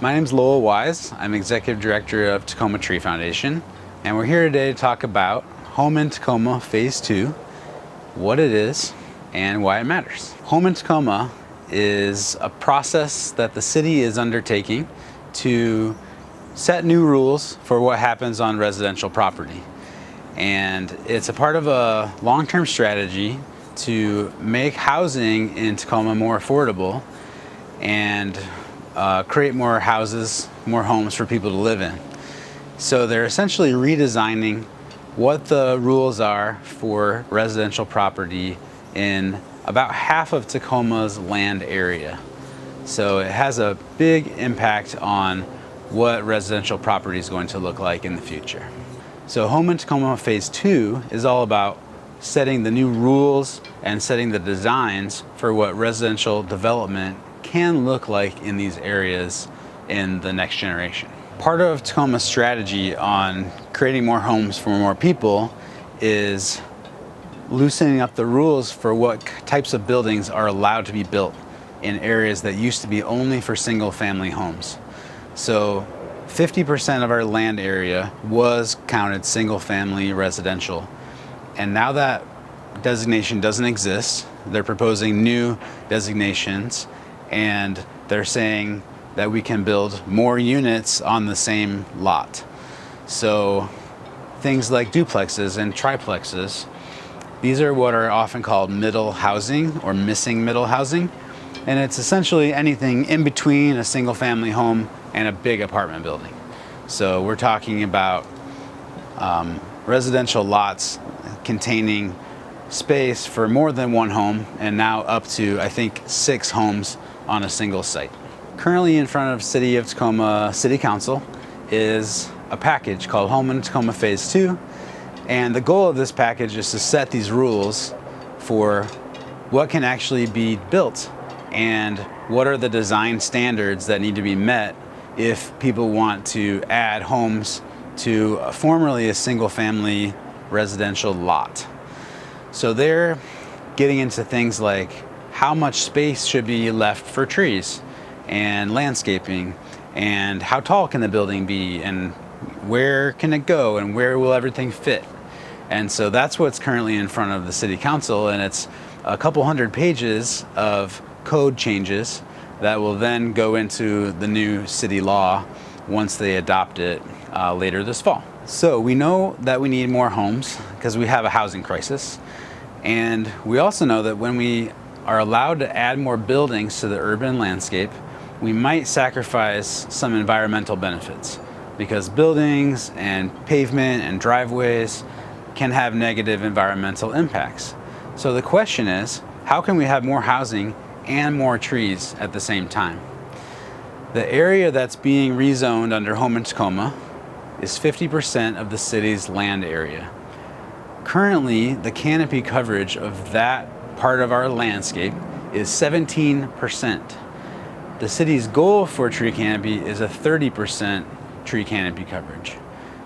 My name is Lowell Wyse. I'm Executive Director of Tacoma Tree Foundation, and we're here today to talk about Home in Tacoma Phase 2, what it is, and why it matters. Home in Tacoma is a process that the city is undertaking to set new rules for what happens on residential property. And it's a part of a long-term strategy to make housing in Tacoma more affordable and create more houses, more homes for people to live in. So they're essentially redesigning what the rules are for residential property in about half of Tacoma's land area. So it has a big impact on what residential property is going to look like in the future. So Home in Tacoma Phase 2 is all about setting the new rules and setting the designs for what residential development can look like in these areas in the next generation. Part of Tacoma's strategy on creating more homes for more people is loosening up the rules for what types of buildings are allowed to be built in areas that used to be only for single family homes. So 50% of our land area was counted single family residential, and now that designation doesn't exist. They're proposing new designations, and they're saying that we can build more units on the same lot. So things like duplexes and triplexes, these are what are often called middle housing or missing middle housing. And it's essentially anything in between a single family home and a big apartment building. So we're talking about residential lots containing space for more than one home, and now up to, I think, 6 homes on a single site. Currently in front of City of Tacoma City Council is a package called Home in Tacoma Phase 2, and the goal of this package is to set these rules for what can actually be built and what are the design standards that need to be met if people want to add homes to formerly a single family residential lot. So they're getting into things like how much space should be left for trees and landscaping, and how tall can the building be, and where can it go, and where will everything fit. And so that's what's currently in front of the City Council, and it's a couple hundred pages of code changes that will then go into the new city law once they adopt it later this fall. So we know that we need more homes because we have a housing crisis, and we also know that when we are allowed to add more buildings to the urban landscape, we might sacrifice some environmental benefits, because buildings and pavement and driveways can have negative environmental impacts. So the question is, how can we have more housing and more trees at the same time? The area that's being rezoned under Home in Tacoma is 50% of the city's land area. Currently, the canopy coverage of that part of our landscape is 17%. The city's goal for tree canopy is a 30% tree canopy coverage.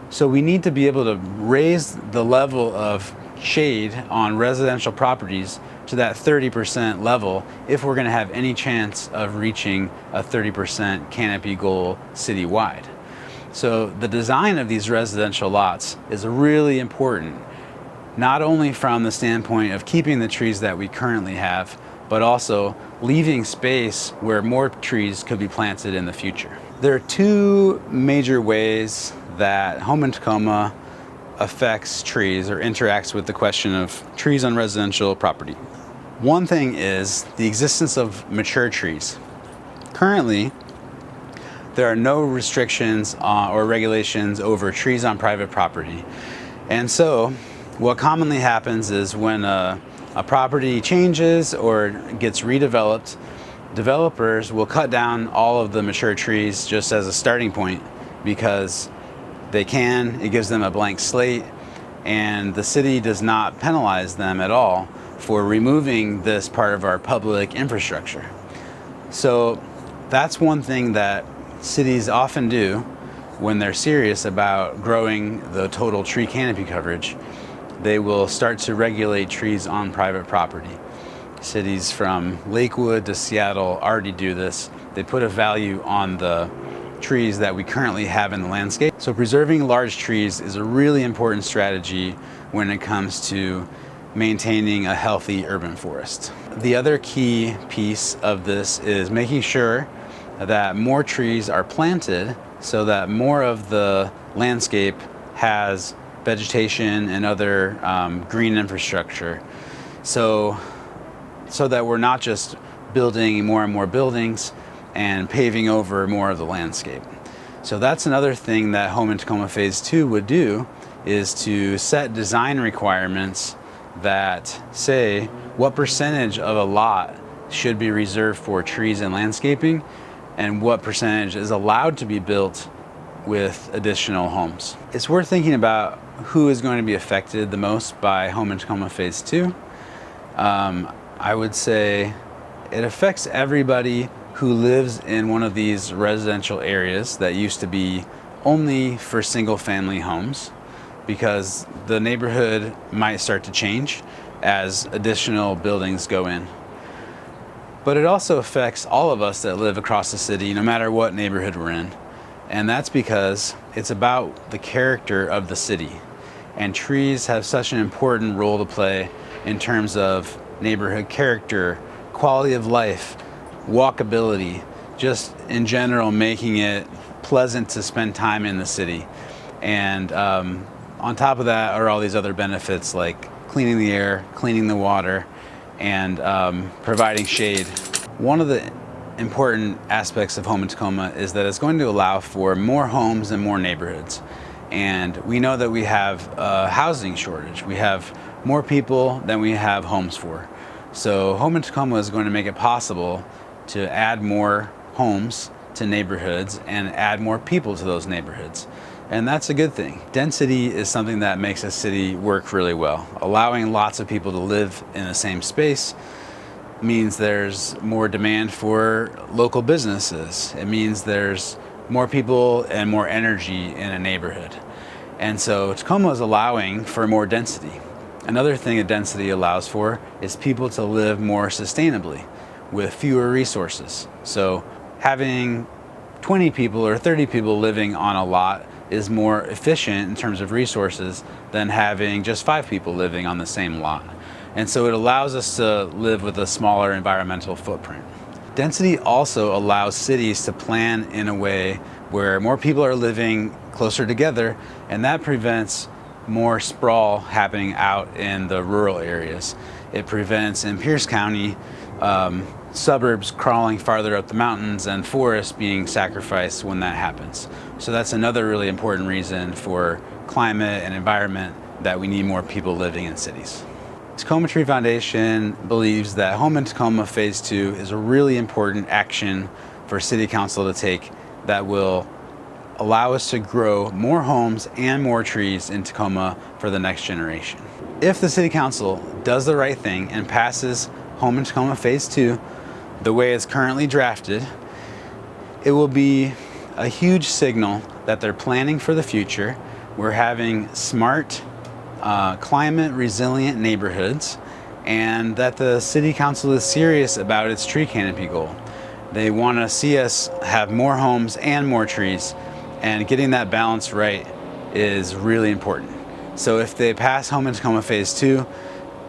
So we need to be able to raise the level of shade on residential properties to that 30% level if we're going to have any chance of reaching a 30% canopy goal citywide. So the design of these residential lots is really important, not only from the standpoint of keeping the trees that we currently have, but also leaving space where more trees could be planted in the future. There are 2 major ways that Home in Tacoma affects trees or interacts with the question of trees on residential property. One thing is the existence of mature trees. Currently, there are no restrictions or regulations over trees on private property. And so what commonly happens is when a property changes or gets redeveloped, developers will cut down all of the mature trees just as a starting point because they can. It gives them a blank slate, and the city does not penalize them at all for removing this part of our public infrastructure. So that's one thing that cities often do when they're serious about growing the total tree canopy coverage. They will start to regulate trees on private property. Cities from Lakewood to Seattle already do this. They put a value on the trees that we currently have in the landscape. So preserving large trees is a really important strategy when it comes to maintaining a healthy urban forest. The other key piece of this is making sure that more trees are planted so that more of the landscape has vegetation and other green infrastructure. So that we're not just building more and more buildings and paving over more of the landscape. So that's another thing that Home in Tacoma Phase 2 would do, is to set design requirements that say what percentage of a lot should be reserved for trees and landscaping, and what percentage is allowed to be built with additional homes. It's worth thinking about who is going to be affected the most by Home in Tacoma Phase 2. I would say it affects everybody who lives in one of these residential areas that used to be only for single-family homes, because the neighborhood might start to change as additional buildings go in. But it also affects all of us that live across the city, no matter what neighborhood we're in. And that's because it's about the character of the city. And trees have such an important role to play in terms of neighborhood character, quality of life, walkability, just in general making it pleasant to spend time in the city. And on top of that are all these other benefits like cleaning the air, cleaning the water, and providing shade. One of the important aspects of Home in Tacoma is that it's going to allow for more homes and more neighborhoods. And we know that we have a housing shortage. We have more people than we have homes for. So Home in Tacoma is going to make it possible to add more homes to neighborhoods and add more people to those neighborhoods. And that's a good thing. Density is something that makes a city work really well. Allowing lots of people to live in the same space means there's more demand for local businesses. It means there's more people and more energy in a neighborhood. And so Tacoma is allowing for more density. Another thing that density allows for is people to live more sustainably with fewer resources. So having 20 people or 30 people living on a lot is more efficient in terms of resources than having just 5 people living on the same lot. And so it allows us to live with a smaller environmental footprint. Density also allows cities to plan in a way where more people are living closer together, and that prevents more sprawl happening out in the rural areas. It prevents, in Pierce County, suburbs crawling farther up the mountains and forests being sacrificed when that happens. So that's another really important reason for climate and environment, that we need more people living in cities. Tacoma Tree Foundation believes that Home in Tacoma Phase 2 is a really important action for City Council to take that will allow us to grow more homes and more trees in Tacoma for the next generation. If the City Council does the right thing and passes Home in Tacoma Phase 2 the way it's currently drafted, it will be a huge signal that they're planning for the future. We're having smart, climate resilient neighborhoods, and that the City Council is serious about its tree canopy goal. They want to see us have more homes and more trees, and getting that balance right is really important. So if they pass Home in Tacoma Phase 2,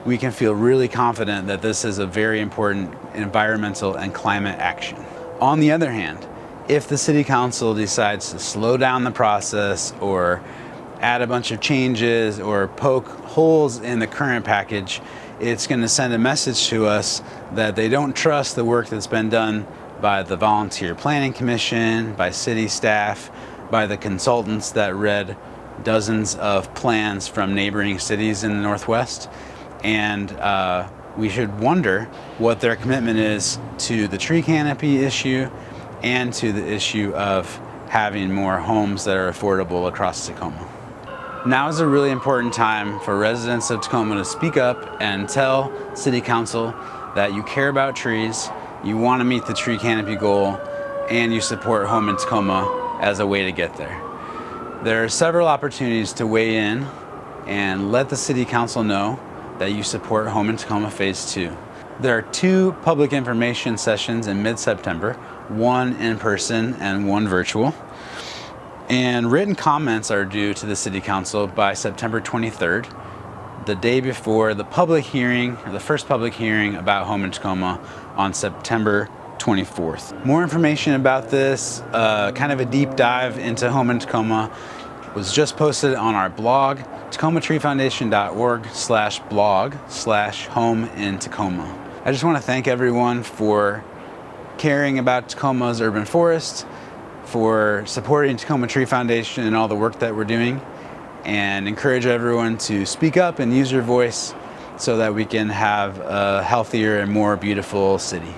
we can feel really confident that this is a very important environmental and climate action. On the other hand, if the City Council decides to slow down the process or add a bunch of changes or poke holes in the current package, it's going to send a message to us that they don't trust the work that's been done by the Volunteer Planning Commission, by city staff, by the consultants that read dozens of plans from neighboring cities in the Northwest. And we should wonder what their commitment is to the tree canopy issue and to the issue of having more homes that are affordable across Tacoma. Now is a really important time for residents of Tacoma to speak up and tell City Council that you care about trees, you want to meet the tree canopy goal, and you support Home in Tacoma as a way to get there. There are several opportunities to weigh in and let the City Council know that you support Home in Tacoma Phase 2. There are 2 public information sessions in mid-September 1 in person and 1 virtual. And written comments are due to the City Council by September 23rd, the day before the public hearing, or the first public hearing about home in Tacoma on September 24th. More information about this, kind of a deep dive into home in Tacoma, was just posted on our blog, tacomatreefoundation.org/blog/home in Tacoma. I just want to thank everyone for caring about Tacoma's urban forest, for supporting Tacoma Tree Foundation and all the work that we're doing, and encourage everyone to speak up and use your voice so that we can have a healthier and more beautiful city.